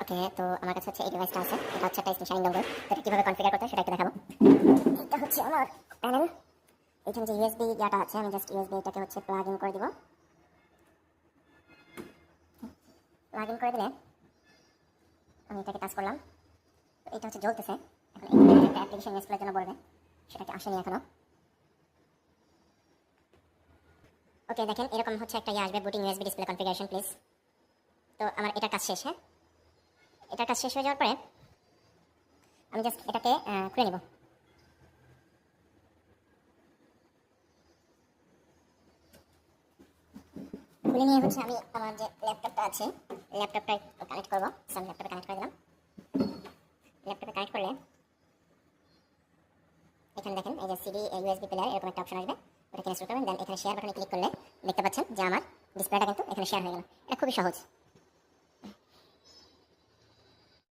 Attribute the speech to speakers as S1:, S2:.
S1: ওকে, তো আমার কাছে হচ্ছে এই ডিভাইসটা আছে। এটা হচ্ছে একটা স্টেশন ডোঙ্গল। তো এটা কিভাবে কনফিগার করতে হয় সেটা একটু দেখাবো। এটা হচ্ছে আমার প্যানেল। এখানে যে ইউএসবি ইয়াটা আছে, আমি জাস্ট ইউএসবি এটাকে হচ্ছে প্লাগ ইন করে দিব। প্লাগ ইন করে দিলে আমি এটাকে টাচ করলাম। তো এটা হচ্ছে জ্বলতেছে। এখন এখানে একটা অ্যাপ্লিকেশন ইনস্টলের জন্য বলবে, সেটাকে আসেনি এখনো। ওকে, দেখেন এরকম হচ্ছে একটা আসবে, booting USB display configuration please. তো আমার এটা কাজ শেষ। হ্যাঁ, এটার কাজ শেষ হয়ে যাওয়ার পরে আমি জাস্ট এটাকে খুলে নিব। খুলে নিয়ে হচ্ছে আমি আমার যে ল্যাপটপটা আছে, ল্যাপটপটা কানেক্ট করবো। আমি ল্যাপটপে কানেক্ট করে দিলাম। ল্যাপটপে কানেক্ট করলে এখানে দেখেন এই যে সিডি ইউএসবি প্লেয়ার এরকম একটা অপশন আসবে, ওটাকে ইনস্টল করবেন। দেন এখানে শেয়ার বাটনে ক্লিক করলে দেখতে পাচ্ছেন যে আমার ডিসপ্লেটা কিন্তু এখানে শেয়ার হয়ে গেল। এটা খুবই সহজ।